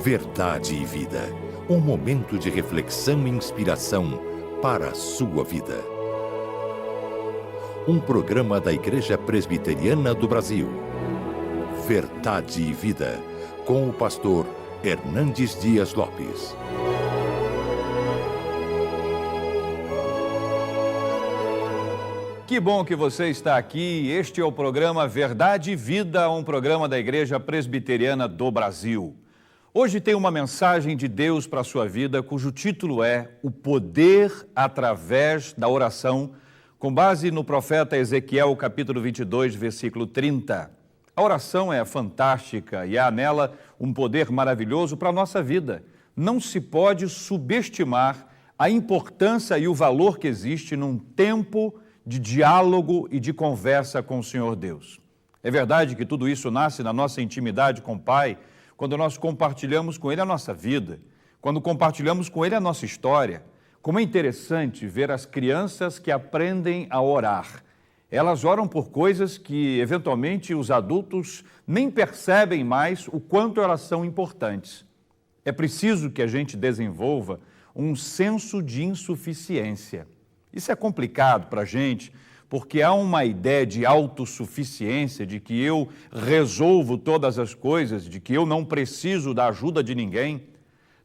Verdade e Vida, um momento de reflexão e inspiração para a sua vida. Um programa da Igreja Presbiteriana do Brasil. Verdade e Vida, com o pastor Hernandes Dias Lopes. Que bom que você está aqui. Este é o programa Verdade e Vida, um programa da Igreja Presbiteriana do Brasil. Hoje tem uma mensagem de Deus para a sua vida, cujo título é O Poder através da Oração, com base no profeta Ezequiel, capítulo 22, versículo 30. A oração é fantástica e há nela um poder maravilhoso para a nossa vida. Não se pode subestimar a importância e o valor que existe num tempo de diálogo e de conversa com o Senhor Deus. É verdade que tudo isso nasce na nossa intimidade com o Pai, quando nós compartilhamos com Ele a nossa vida, quando compartilhamos com Ele a nossa história. Como é interessante ver as crianças que aprendem a orar. Elas oram por coisas que, eventualmente, os adultos nem percebem mais o quanto elas são importantes. É preciso que a gente desenvolva um senso de insuficiência. Isso é complicado para a gente, porque há uma ideia de autossuficiência, de que eu resolvo todas as coisas, de que eu não preciso da ajuda de ninguém.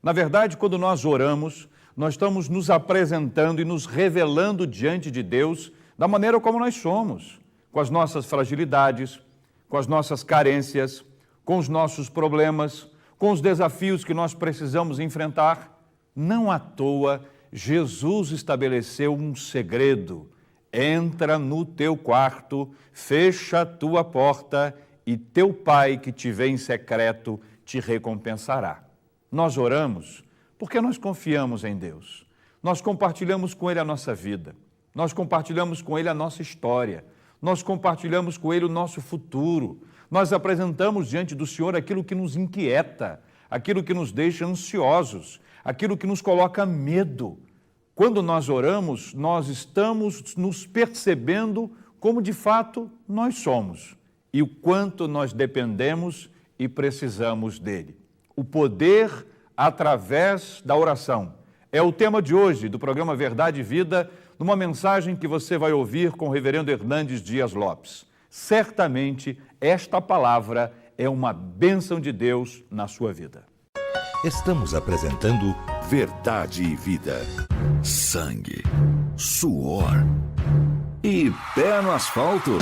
Na verdade, quando nós oramos, nós estamos nos apresentando e nos revelando diante de Deus da maneira como nós somos, com as nossas fragilidades, com as nossas carências, com os nossos problemas, com os desafios que nós precisamos enfrentar. Não à toa, Jesus estabeleceu um segredo. Entra no teu quarto, fecha a tua porta e teu Pai que te vê em secreto te recompensará. Nós oramos porque nós confiamos em Deus. Nós compartilhamos com Ele a nossa vida. Nós compartilhamos com Ele a nossa história. Nós compartilhamos com Ele o nosso futuro. Nós apresentamos diante do Senhor aquilo que nos inquieta, aquilo que nos deixa ansiosos, aquilo que nos coloca medo. Quando nós oramos, nós estamos nos percebendo como de fato nós somos e o quanto nós dependemos e precisamos dele. O poder através da oração é o tema de hoje do programa Verdade e Vida, numa mensagem que você vai ouvir com o reverendo Hernandes Dias Lopes. Certamente esta palavra é uma bênção de Deus na sua vida. Estamos apresentando Verdade e Vida. Sangue, suor e pé no asfalto.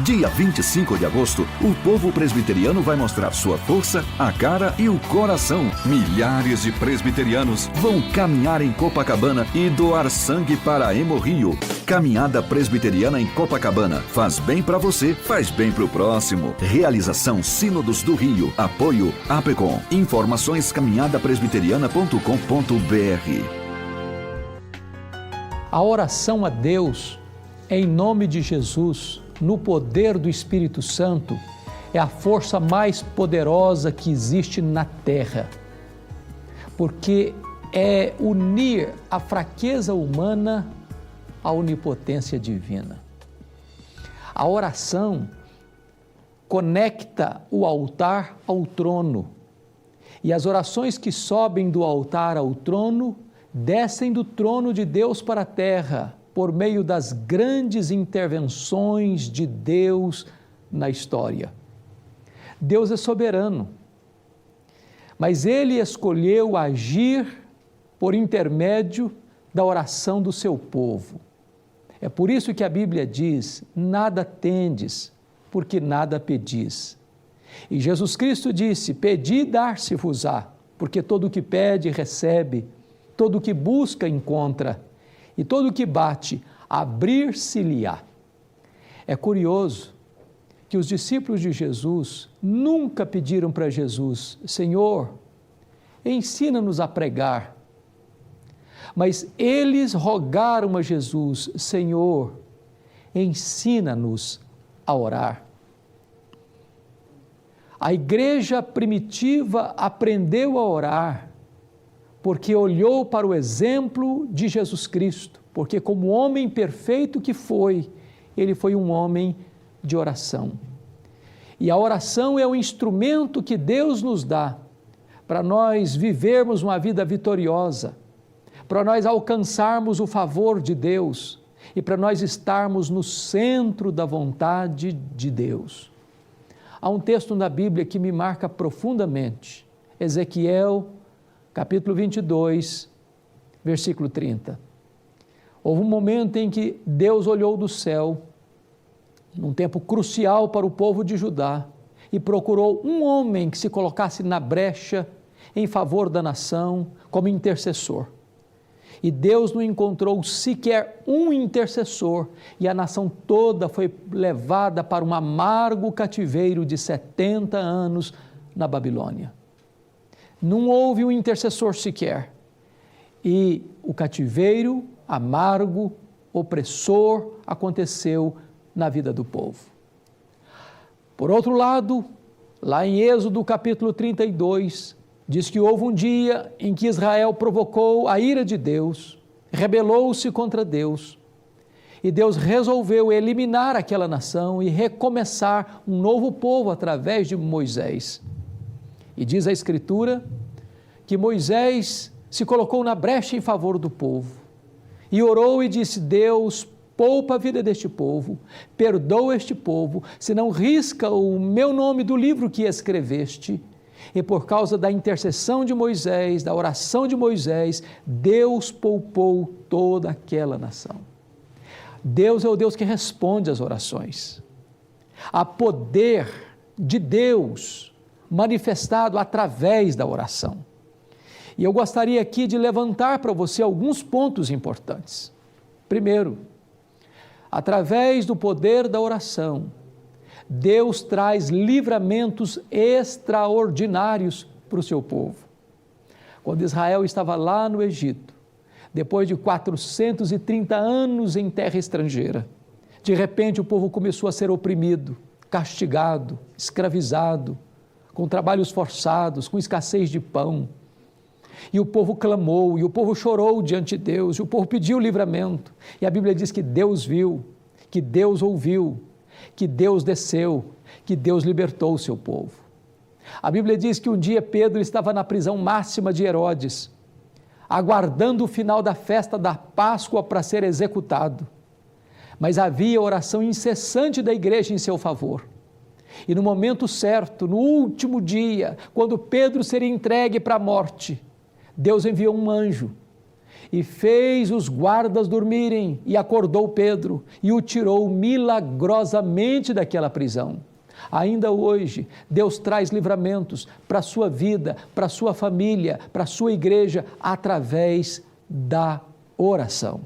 Dia 25 de agosto, o povo presbiteriano vai mostrar sua força, a cara e o coração. Milhares de presbiterianos vão caminhar em Copacabana e doar sangue para a Hemorrio. Caminhada Presbiteriana em Copacabana. Faz bem para você, faz bem para o próximo. Realização Sínodos do Rio. Apoio APECOM. Informações caminhadapresbiteriana.com.br. A oração a Deus, em nome de Jesus, no poder do Espírito Santo, é a força mais poderosa que existe na terra, porque é unir a fraqueza humana à onipotência divina. A oração conecta o altar ao trono, e as orações que sobem do altar ao trono descem do trono de Deus para a terra, por meio das grandes intervenções de Deus na história. Deus é soberano, mas Ele escolheu agir por intermédio da oração do seu povo. É por isso que a Bíblia diz: nada tendes, porque nada pedis. E Jesus Cristo disse: pedi, dar-se-vos-á, porque todo o que pede, recebe, todo o que busca, encontra, e todo o que bate, abrir-se-lhe-á. É curioso que os discípulos de Jesus nunca pediram para Jesus: Senhor, ensina-nos a pregar. Mas eles rogaram a Jesus: Senhor, ensina-nos a orar. A igreja primitiva aprendeu a orar porque olhou para o exemplo de Jesus Cristo, porque como homem perfeito que foi, ele foi um homem de oração. E a oração é o instrumento que Deus nos dá para nós vivermos uma vida vitoriosa, para nós alcançarmos o favor de Deus e para nós estarmos no centro da vontade de Deus. Há um texto na Bíblia que me marca profundamente, Ezequiel, capítulo 22, versículo 30. Houve um momento em que Deus olhou do céu, num tempo crucial para o povo de Judá, e procurou um homem que se colocasse na brecha em favor da nação como intercessor. E Deus não encontrou sequer um intercessor, e a nação toda foi levada para um amargo cativeiro de 70 anos na Babilônia. Não houve um intercessor sequer, e o cativeiro amargo, opressor, aconteceu na vida do povo. Por outro lado, lá em Êxodo capítulo 32, diz que houve um dia em que Israel provocou a ira de Deus, rebelou-se contra Deus, e Deus resolveu eliminar aquela nação e recomeçar um novo povo através de Moisés. E diz a Escritura que Moisés se colocou na brecha em favor do povo e orou e disse: Deus, poupa a vida deste povo, perdoa este povo, senão risca o meu nome do livro que escreveste. E por causa da intercessão de Moisés, da oração de Moisés, Deus poupou toda aquela nação. Deus é o Deus que responde às orações. Há poder de Deus manifestado através da oração. E eu gostaria aqui de levantar para você alguns pontos importantes. Primeiro, através do poder da oração, Deus traz livramentos extraordinários para o seu povo. Quando Israel estava lá no Egito, depois de 430 anos em terra estrangeira, de repente o povo começou a ser oprimido, castigado, escravizado, com trabalhos forçados, com escassez de pão. E o povo clamou, e o povo chorou diante de Deus, e o povo pediu livramento. E a Bíblia diz que Deus viu, que Deus ouviu, que Deus desceu, que Deus libertou o seu povo. A Bíblia diz que um dia Pedro estava na prisão máxima de Herodes, aguardando o final da festa da Páscoa para ser executado. Mas havia oração incessante da igreja em seu favor. E no momento certo, no último dia, quando Pedro seria entregue para a morte, Deus enviou um anjo e fez os guardas dormirem e acordou Pedro e o tirou milagrosamente daquela prisão. Ainda hoje, Deus traz livramentos para a sua vida, para a sua família, para a sua igreja, através da oração.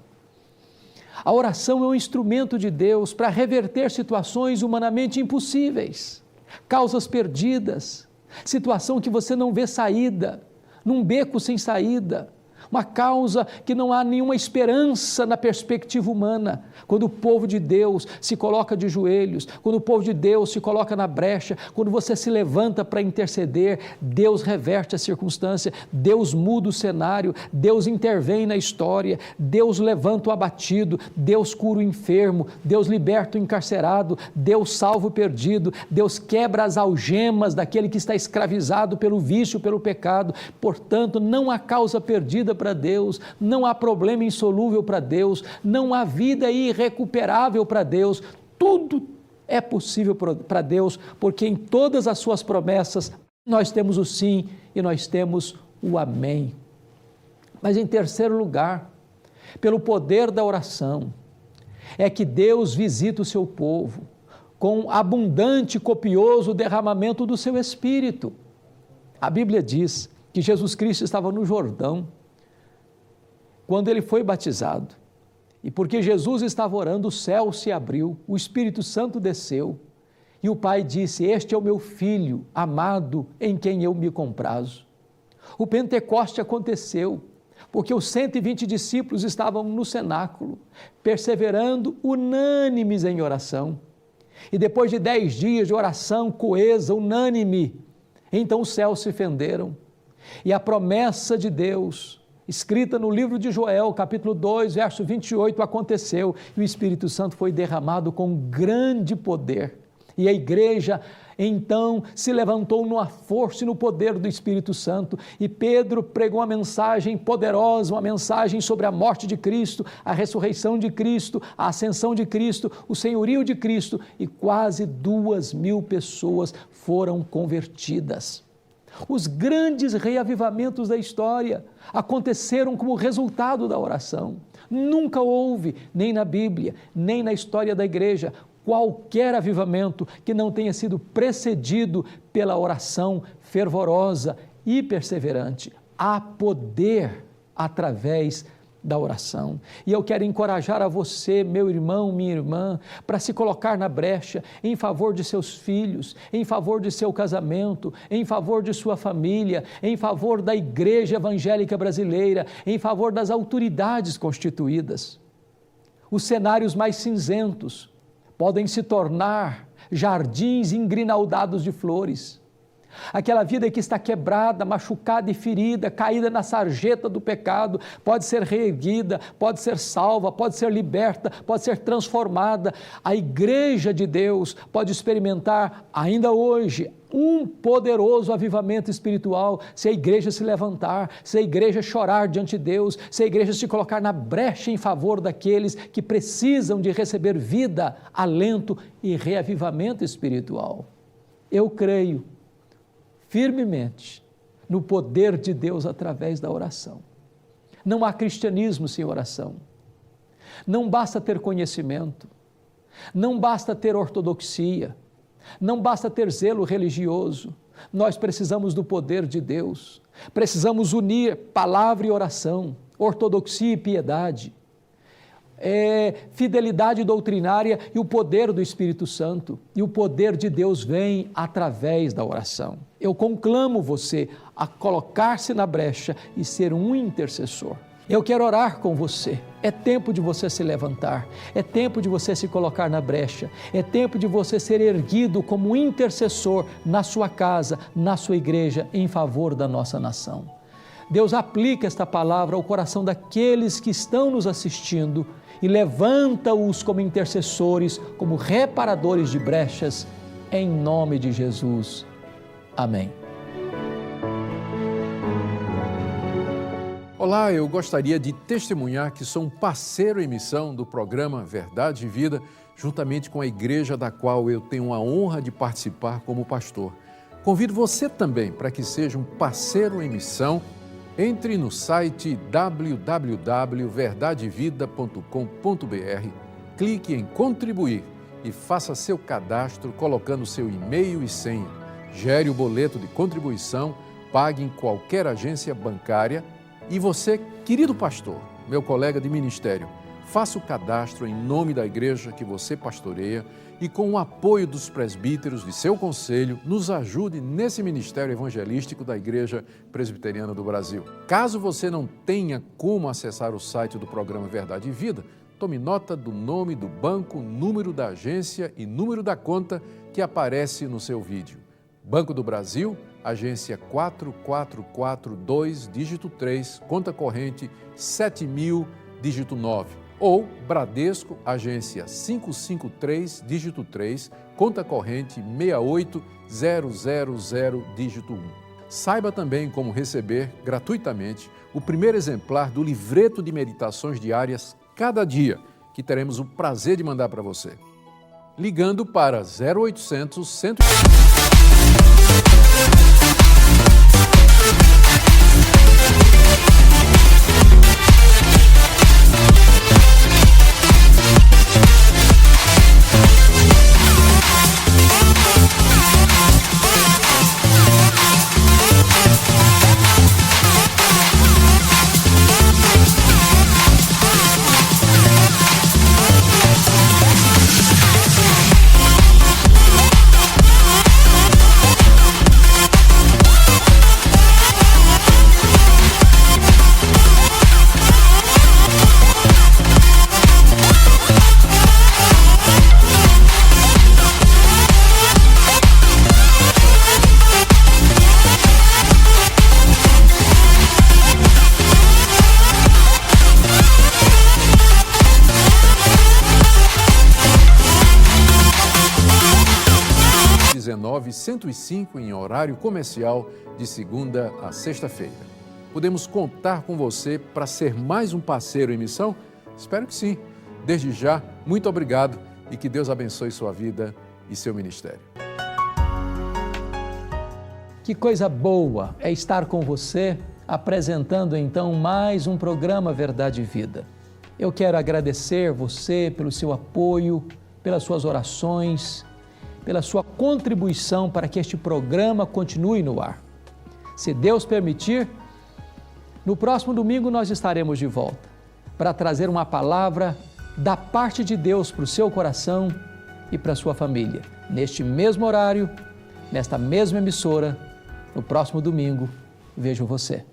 A oração é um instrumento de Deus para reverter situações humanamente impossíveis, causas perdidas, situação que você não vê saída, num beco sem saída, uma causa que não há nenhuma esperança na perspectiva humana. Quando o povo de Deus se coloca de joelhos, quando o povo de Deus se coloca na brecha, quando você se levanta para interceder, Deus reverte a circunstância, Deus muda o cenário, Deus intervém na história, Deus levanta o abatido, Deus cura o enfermo, Deus liberta o encarcerado, Deus salva o perdido, Deus quebra as algemas daquele que está escravizado pelo vício, pelo pecado. Portanto, não há causa perdida para Deus, não há problema insolúvel para Deus, não há vida irrecuperável para Deus. Tudo é possível para Deus, porque em todas as suas promessas nós temos o sim e nós temos o amém. Mas em terceiro lugar, pelo poder da oração, é que Deus visita o seu povo com abundante e copioso derramamento do seu Espírito. A Bíblia diz que Jesus Cristo estava no Jordão quando ele foi batizado, e porque Jesus estava orando, o céu se abriu, o Espírito Santo desceu, e o Pai disse: este é o meu Filho amado, em quem eu me comprazo. O Pentecoste aconteceu, porque os 120 discípulos estavam no cenáculo, perseverando unânimes em oração, e depois de 10 dias de oração coesa, unânime, então os céus se fenderam, e a promessa de Deus, escrita no livro de Joel, capítulo 2, verso 28, aconteceu, e o Espírito Santo foi derramado com grande poder, e a igreja Então se levantou numa força e no poder do Espírito Santo, e Pedro pregou uma mensagem poderosa, uma mensagem sobre a morte de Cristo, a ressurreição de Cristo, a ascensão de Cristo, o senhorio de Cristo, e quase 2.000 pessoas foram convertidas. Os grandes reavivamentos da história aconteceram como resultado da oração. Nunca houve, nem na Bíblia, nem na história da igreja, qualquer avivamento que não tenha sido precedido pela oração fervorosa e perseverante. Há poder através da oração. E eu quero encorajar a você, meu irmão, minha irmã, para se colocar na brecha em favor de seus filhos, em favor de seu casamento, em favor de sua família, em favor da Igreja Evangélica Brasileira, em favor das autoridades constituídas. Os cenários mais cinzentos podem se tornar jardins engrinaldados de flores. Aquela vida que está quebrada, machucada e ferida, caída na sarjeta do pecado, pode ser reerguida, pode ser salva, pode ser liberta, pode ser transformada. A Igreja de Deus pode experimentar ainda hoje um poderoso avivamento espiritual se a igreja se levantar, se a igreja chorar diante de Deus, se a igreja se colocar na brecha em favor daqueles que precisam de receber vida, alento e reavivamento espiritual. Eu creio firmemente no poder de Deus através da oração. Não há cristianismo sem oração. Não basta ter conhecimento, não basta ter ortodoxia, não basta ter zelo religioso. Nós precisamos do poder de Deus. Precisamos unir palavra e oração, ortodoxia e piedade, fidelidade doutrinária e o poder do Espírito Santo. E o poder de Deus vem através da oração. Eu conclamo você a colocar-se na brecha e ser um intercessor. Eu quero orar com você. É tempo de você se levantar, é tempo de você se colocar na brecha, é tempo de você ser erguido como intercessor na sua casa, na sua igreja, em favor da nossa nação. Deus aplica esta palavra ao coração daqueles que estão nos assistindo e levanta-os como intercessores, como reparadores de brechas, em nome de Jesus. Amém. Olá, eu gostaria de testemunhar que sou um parceiro em missão do programa Verdade e Vida, juntamente com a igreja da qual eu tenho a honra de participar como pastor. Convido você também para que seja um parceiro em missão. Entre no site www.verdadevida.com.br, clique em contribuir e faça seu cadastro colocando seu e-mail e senha. Gere o boleto de contribuição, pague em qualquer agência bancária. E você, querido pastor, meu colega de ministério, faça o cadastro em nome da igreja que você pastoreia e com o apoio dos presbíteros de seu conselho, nos ajude nesse ministério evangelístico da Igreja Presbiteriana do Brasil. Caso você não tenha como acessar o site do programa Verdade e Vida, tome nota do nome do banco, número da agência e número da conta que aparece no seu vídeo. Banco do Brasil, agência 4442, dígito 3, conta corrente 7000, dígito 9. Ou Bradesco, agência 553, dígito 3, conta corrente 68000, dígito 1. Saiba também como receber gratuitamente o primeiro exemplar do livreto de meditações diárias cada dia, que teremos o prazer de mandar para você. Ligando para 0800 100... 105 em horário comercial de segunda a sexta-feira. Podemos contar com você para ser mais um parceiro em missão? Espero que sim. Desde já, muito obrigado e que Deus abençoe sua vida e seu ministério. Que coisa boa é estar com você, apresentando então mais um programa Verdade e Vida. Eu quero agradecer você pelo seu apoio, pelas suas orações, pela sua contribuição para que este programa continue no ar. Se Deus permitir, no próximo domingo nós estaremos de volta para trazer uma palavra da parte de Deus para o seu coração e para a sua família. Neste mesmo horário, nesta mesma emissora, no próximo domingo, vejo você.